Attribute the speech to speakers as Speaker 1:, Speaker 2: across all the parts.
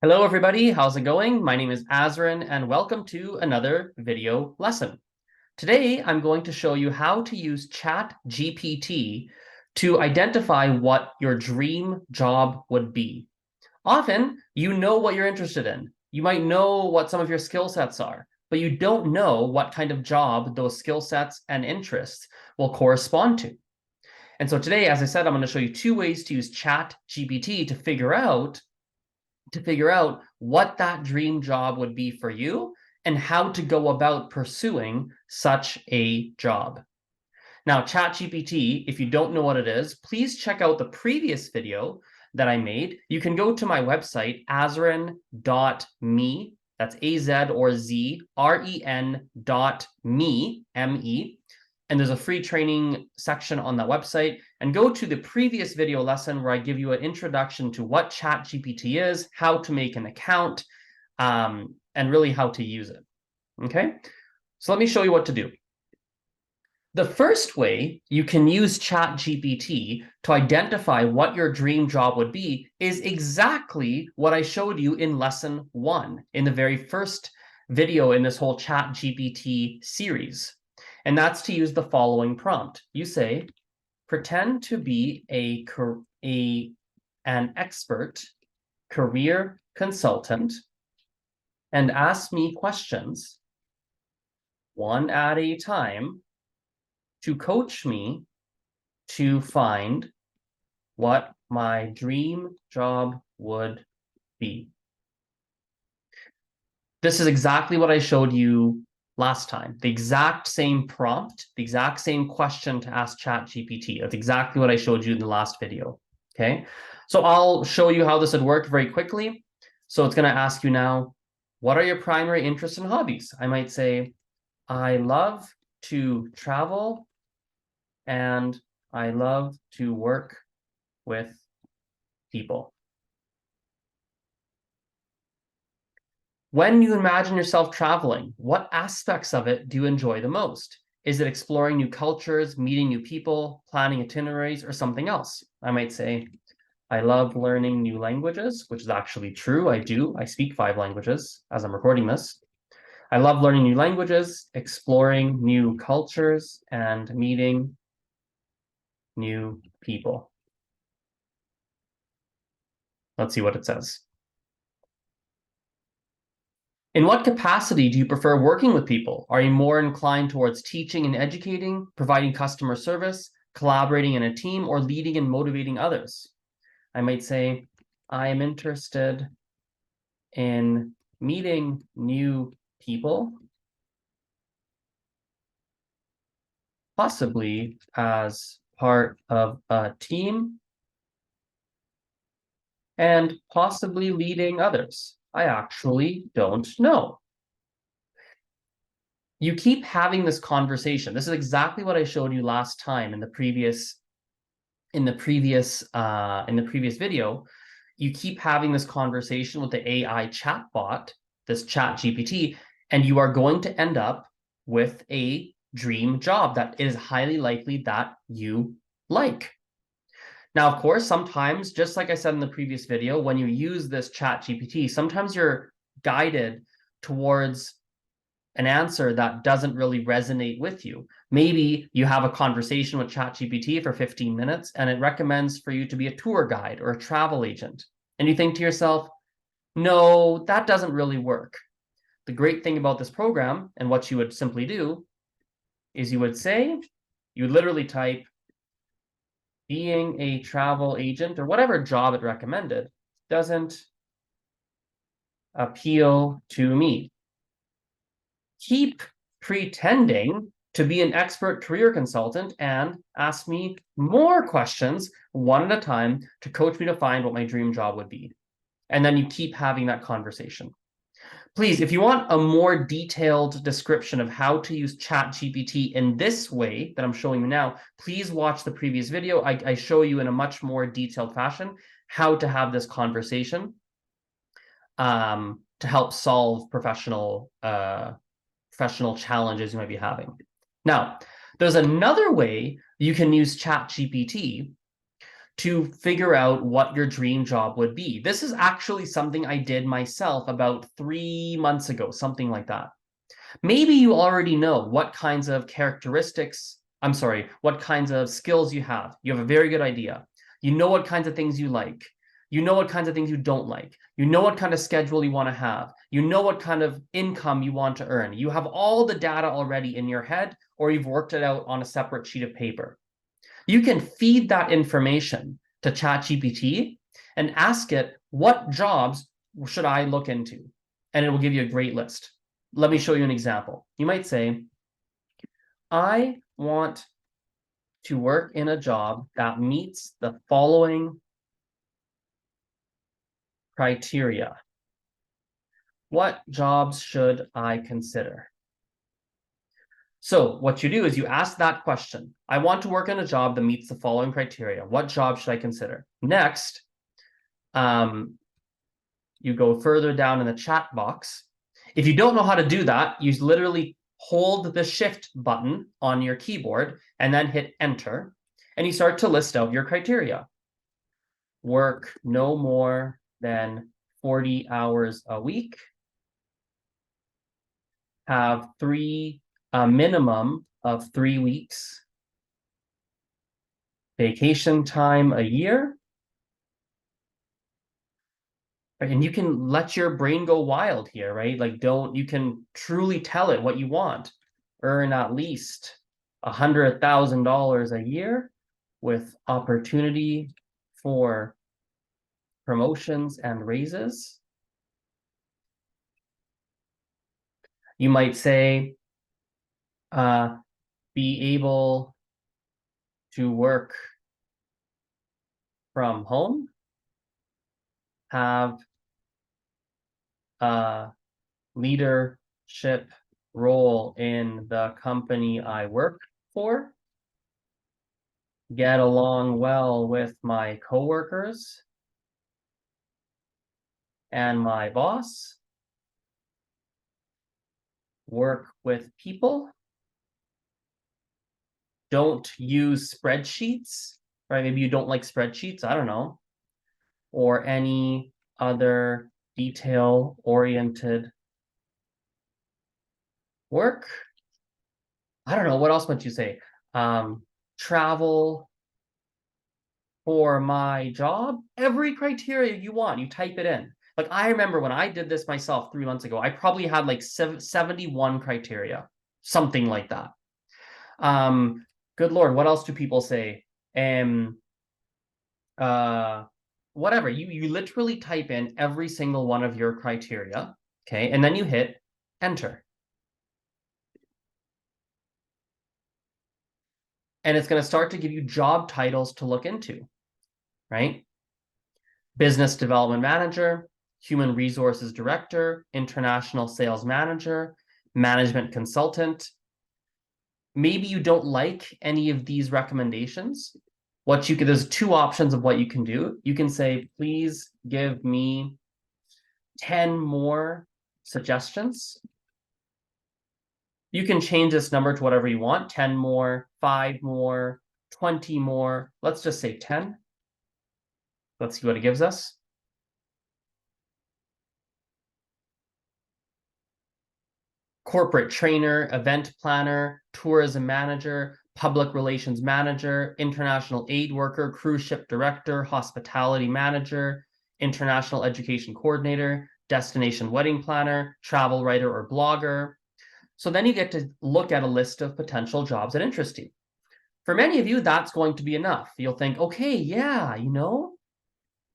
Speaker 1: Hello, everybody. How's it going? My name is Azrin, and welcome to another video lesson. Today, I'm going to show you how to use Chat GPT to identify what your dream job would be. Often, you know what you're interested in. You might know what some of your skill sets are, but you don't know what kind of job those skill sets and interests will correspond to. And so today, as I said, I'm going to show you two ways to use Chat GPT to figure out what that dream job would be for you and how to go about pursuing such a job. Now, ChatGPT, if you don't know what it is, please check out the previous video that I made. You can go to my website, azren.me. That's AZ or Z, REN.me, M-E. And there's a free training section on that website. And go to the previous video lesson where I give you an introduction to what Chat GPT is, how to make an account, and really how to use it. Okay, so let me show you what to do. The first way you can use Chat GPT to identify what your dream job would be is exactly what I showed you in lesson 1, in the very first video in this whole Chat GPT series. And that's to use the following prompt. You say, pretend to be an expert career consultant and ask me questions one at a time to coach me to find what my dream job would be. This is exactly what I showed you last time. The exact same prompt, the exact same question to ask ChatGPT. That's exactly what I showed you in the last video. Okay, so I'll show you how this would work very quickly. So it's going to ask you now, what are your primary interests and hobbies? I might say, I love to travel and I love to work with people. When you imagine yourself traveling, what aspects of it do you enjoy the most? Is it exploring new cultures, meeting new people, planning itineraries, or something else? I might say, I love learning new languages, which is actually true. I do. I speak 5 languages as I'm recording this. I love learning new languages, exploring new cultures, and meeting new people. Let's see what it says. In what capacity do you prefer working with people? Are you more inclined towards teaching and educating, providing customer service, collaborating in a team, or leading and motivating others? I might say, I am interested in meeting new people, possibly as part of a team, and possibly leading others. I actually don't know. You keep having this conversation. This is exactly what I showed you last time in the previous video. You keep having this conversation with the AI chatbot, this Chat GPT, and you are going to end up with a dream job that is highly likely that you like. Now, of course, sometimes, just like I said in the previous video, when you use this Chat GPT, sometimes you're guided towards an answer that doesn't really resonate with you. Maybe you have a conversation with ChatGPT for 15 minutes and it recommends for you to be a tour guide or a travel agent. And you think to yourself, no, that doesn't really work. The great thing about this program and what you would simply do is you would literally type being a travel agent or whatever job it recommended doesn't appeal to me. Keep pretending to be an expert career consultant and ask me more questions one at a time to coach me to find what my dream job would be. And then you keep having that conversation. Please, if you want a more detailed description of how to use ChatGPT in this way that I'm showing you now, please watch the previous video. I show you in a much more detailed fashion how to have this conversation to help solve professional challenges you might be having. Now, there's another way you can use ChatGPT to figure out what your dream job would be. This is actually something I did myself about 3 months ago, something like that. Maybe you already know what kinds of what kinds of skills you have. You have a very good idea. You know what kinds of things you like. You know what kinds of things you don't like. You know what kind of schedule you want to have. You know what kind of income you want to earn. You have all the data already in your head, or you've worked it out on a separate sheet of paper. You can feed that information to Chat GPT and ask it, what jobs should I look into? And it will give you a great list. Let me show you an example. You might say, I want to work in a job that meets the following criteria. What jobs should I consider? So what you do is you ask that question. I want to work in a job that meets the following criteria. What job should I consider? Next, you go further down in the chat box. If you don't know how to do that, you literally hold the shift button on your keyboard and then hit enter, and you start to list out your criteria. Work no more than 40 hours a week. Have a minimum of 3 weeks vacation time a year. And you can let your brain go wild here, right? Like, you can truly tell it what you want. Earn at least $100,000 a year with opportunity for promotions and raises. You might say, be able to work from home, have a leadership role in the company I work for, get along well with my coworkers and my boss, work with people, don't use spreadsheets, right? Maybe you don't like spreadsheets, I don't know, or any other detail-oriented work. I don't know, what else would you say? Travel for my job, every criteria you want, you type it in. Like, I remember when I did this myself 3 months ago, I probably had like 71 criteria, something like that. Good Lord, what else do people say? Whatever, you literally type in every single one of your criteria, okay? And then you hit enter. And it's going to start to give you job titles to look into, right? Business development manager, human resources director, international sales manager, management consultant. Maybe you don't like any of these recommendations. There's 2 options of what you can do. You can say, please give me 10 more suggestions. You can change this number to whatever you want, 10 more, 5 more, 20 more. Let's just say 10. Let's see what it gives us. Corporate trainer, event planner, tourism manager, public relations manager, international aid worker, cruise ship director, hospitality manager, international education coordinator, destination wedding planner, travel writer or blogger. So then you get to look at a list of potential jobs that interest you. For many of you, that's going to be enough. You'll think, okay, yeah,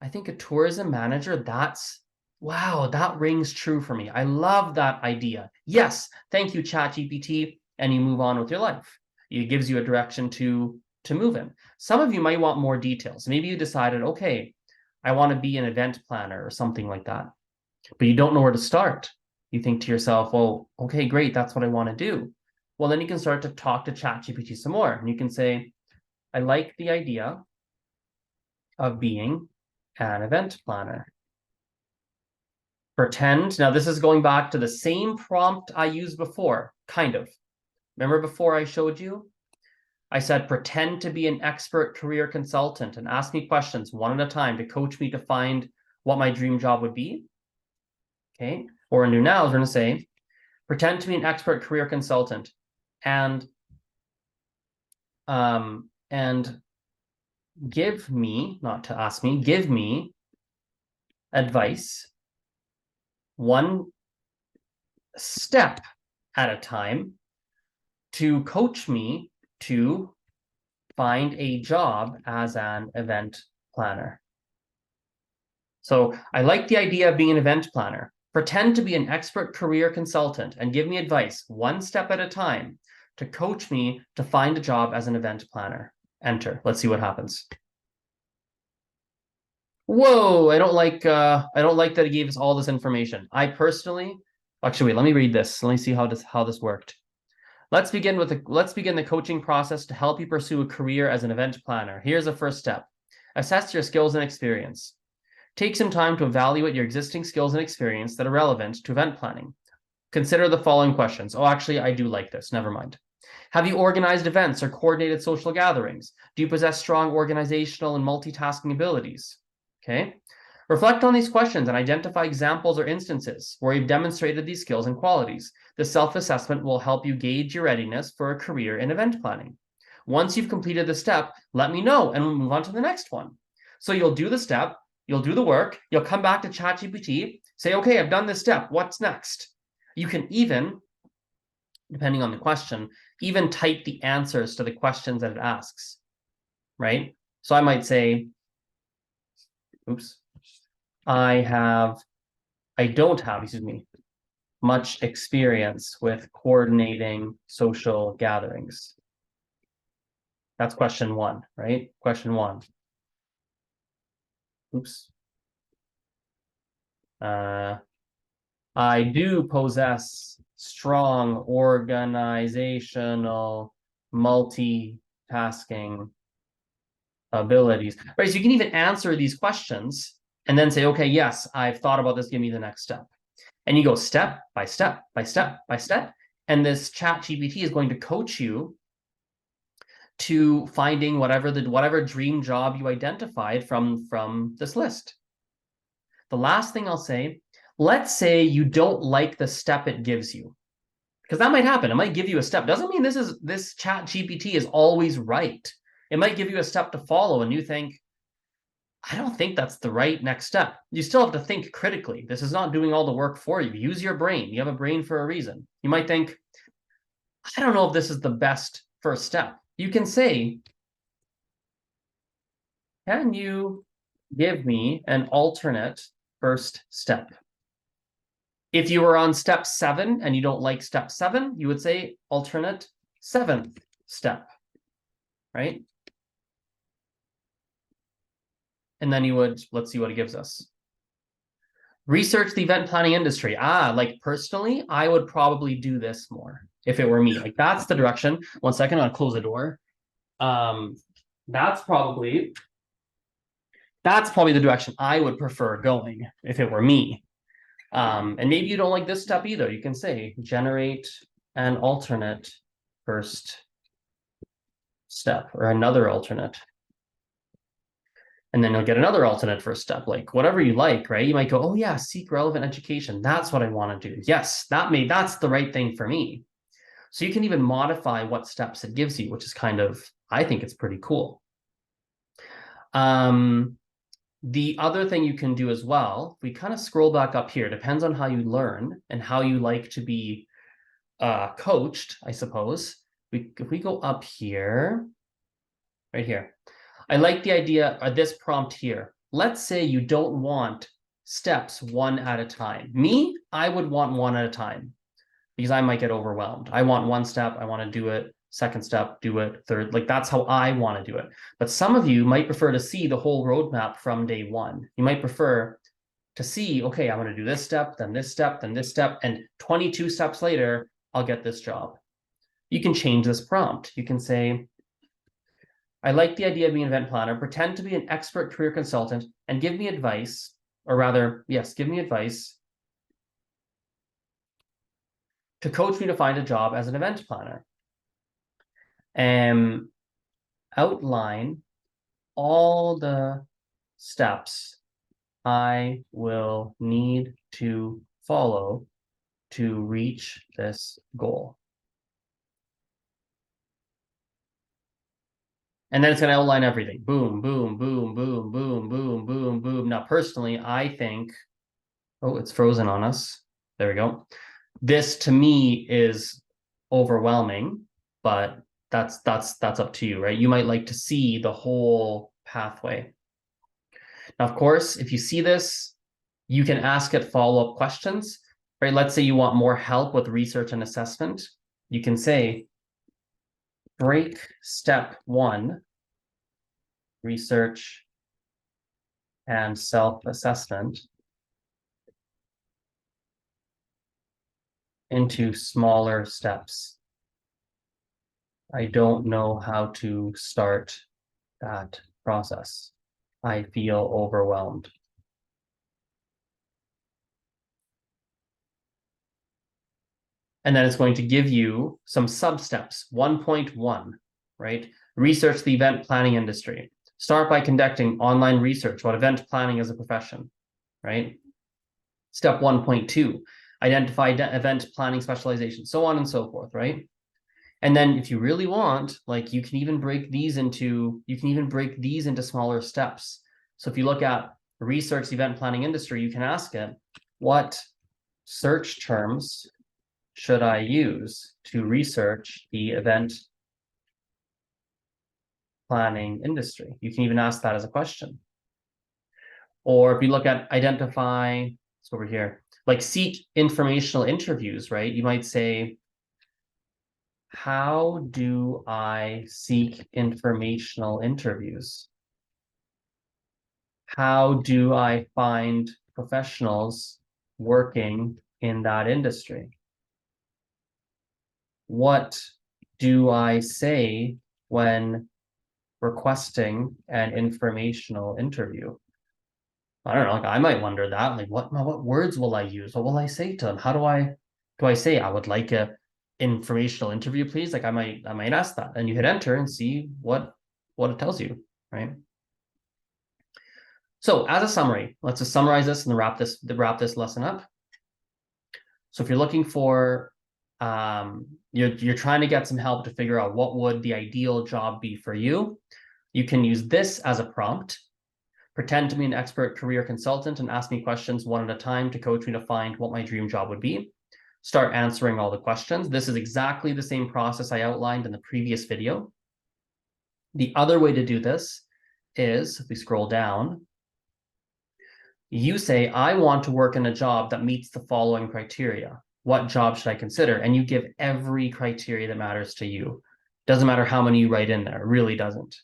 Speaker 1: I think a tourism manager, wow, that rings true for me. I love that idea. Yes, thank you, Chat GPT, and you move on with your life. It gives you a direction to move in. Some of you might want more details. Maybe you decided, okay, I want to be an event planner or something like that, but you don't know where to start. You think to yourself, well, okay, great, that's what I want to do. Well, then you can start to talk to Chat GPT some more, and you can say, I like the idea of being an event planner. Pretend, now this is going back to the same prompt I used before, kind of. Remember before I showed you? I said, pretend to be an expert career consultant and ask me questions one at a time to coach me to find what my dream job would be. Okay. What we're going to do now is we're going to say, pretend to be an expert career consultant and give me, not to ask me, give me advice one step at a time to coach me to find a job as an event planner. So I like the idea of being an event planner. Pretend to be an expert career consultant and give me advice one step at a time to coach me to find a job as an event planner. Enter. Let's see what happens. Whoa, I don't like that it gave us all this information. I personally, actually, wait, let me read this. Let me see how this worked. Let's begin the coaching process to help you pursue a career as an event planner. Here's the first step. Assess your skills and experience. Take some time to evaluate your existing skills and experience that are relevant to event planning. Consider the following questions. Oh, actually, I do like this. Never mind. Have you organized events or coordinated social gatherings? Do you possess strong organizational and multitasking abilities? Okay. Reflect on these questions and identify examples or instances where you've demonstrated these skills and qualities. The self-assessment will help you gauge your readiness for a career in event planning. Once you've completed the step, let me know and we'll move on to the next one. So you'll do the step, you'll do the work, you'll come back to Chat GPT, say, okay, I've done this step, what's next? You can even, depending on the question, even type the answers to the questions that it asks, right? So I might say, oops, I don't have, much experience with coordinating social gatherings. That's question one, right? Question one. Oops. I do possess strong organizational multitasking abilities, right? So you can even answer these questions and then say, okay, yes, I've thought about this. Give me the next step. And you go step by step by step by step. And this Chat GPT is going to coach you to finding whatever dream job you identified from this list. The last thing I'll say, let's say you don't like the step it gives you, because that might happen. It might give you a step. Doesn't mean this Chat GPT is always right. It might give you a step to follow and you think, I don't think that's the right next step. You still have to think critically. This is not doing all the work for you. Use your brain. You have a brain for a reason. You might think, I don't know if this is the best first step. You can say, can you give me an alternate first step? If you were on step 7 and you don't like step 7, you would say alternate 7th step, right? And then you would, let's see what it gives us. Research the event planning industry. Like personally, I would probably do this more if it were me. Like that's the direction. One second, I'll close the door. That's probably the direction I would prefer going if it were me. And maybe you don't like this step either. You can say generate an alternate first step or another alternate. And then you'll get another alternate first step, like whatever you like, right? You might go, oh yeah, seek relevant education. That's what I want to do. Yes, that's the right thing for me. So you can even modify what steps it gives you, which is kind of, I think it's pretty cool. The other thing you can do as well, we kind of scroll back up here, depends on how you learn and how you like to be coached, I suppose. If we go up here, right here, I like the idea of this prompt here. Let's say you don't want steps one at a time. Me, I would want one at a time because I might get overwhelmed. I want one step, I want to do it. Second step, do it. Third, like that's how I want to do it. But some of you might prefer to see the whole roadmap from day one. You might prefer to see, okay, I'm going to do this step, then this step, then this step, and 22 steps later, I'll get this job. You can change this prompt. You can say, I like the idea of being an event planner, pretend to be an expert career consultant, and give me advice, or rather, yes, give me advice to coach me to find a job as an event planner. outline all the steps I will need to follow to reach this goal. And then it's going to outline everything. Boom, boom, boom, boom, boom, boom, boom, boom. Now, personally, I think, oh, it's frozen on us. There we go. This to me is overwhelming, but that's up to you, right? You might like to see the whole pathway. Now, of course, if you see this, you can ask it follow-up questions, right? Let's say you want more help with research and assessment. You can say, break step 1, research and self-assessment, into smaller steps. I don't know how to start that process. I feel overwhelmed. And then it's going to give you some sub-steps. 1.1, right? Research the event planning industry. Start by conducting online research about event planning as a profession, right? Step 1.2, identify event planning specialization, so on and so forth, right? And then if you really want, like you can even break these into smaller steps. So if you look at research the event planning industry, you can ask it, what search terms should I use to research the event planning industry? You can even ask that as a question. Or if you look at identify, it's over here, like seek informational interviews, right? You might say, how do I seek informational interviews? How do I find professionals working in that industry? What do I say when requesting an informational interview? I don't know, like I might wonder that, like what words will I use? What will I say to them? How do I say I would like a informational interview, please? Like I might ask that, and you hit enter and see what it tells you, right? So as a summary, let's just summarize this and wrap this lesson up. So if you're looking for you're trying to get some help to figure out what would the ideal job be for you, you can use this as a prompt. Pretend to be an expert career consultant and ask me questions one at a time to coach me to find what my dream job would be. Start answering all the questions. This is exactly the same process I outlined in the previous video. The other way to do this is, if we scroll down, you say, I want to work in a job that meets the following criteria. What job should I consider? And you give every criteria that matters to you. Doesn't matter how many you write in there, it really doesn't.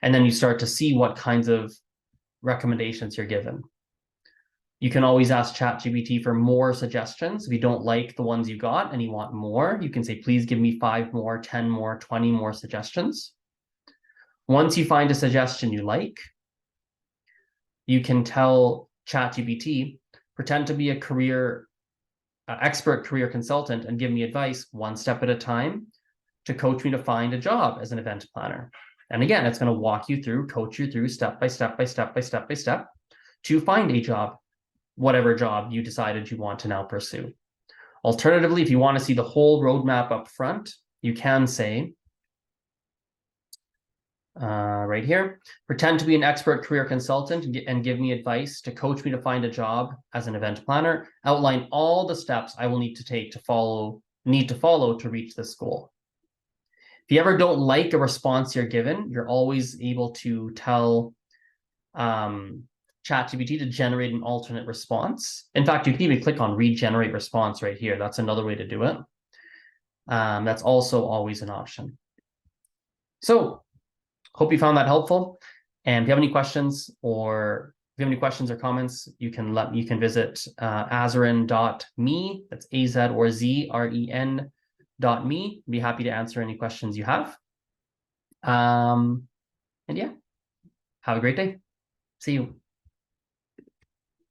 Speaker 1: And then you start to see what kinds of recommendations you're given. You can always ask Chat GPT for more suggestions. If you don't like the ones you got and you want more, you can say, please give me 5 more, 10 more, 20 more suggestions. Once you find a suggestion you like, you can tell Chat GPT, pretend to be a expert career consultant and give me advice one step at a time to coach me to find a job as an event planner. And again, it's going to walk you through, coach you through step by step to find a job, whatever job you decided you want to now pursue. Alternatively, if you want to see the whole roadmap up front, you can say, right here, pretend to be an expert career consultant and give me advice to coach me to find a job as an event planner. Outline all the steps I will need to follow to reach this goal. If you ever don't like a response you're given, you're always able to tell ChatGPT to generate an alternate response. In fact, you can even click on regenerate response right here. That's another way to do it. That's also always an option. So hope you found that helpful. And if you have any questions or comments, you can visit azarin.me. That's AZ or ZREN.me. Be happy to answer any questions you have. And yeah, have a great day. See you.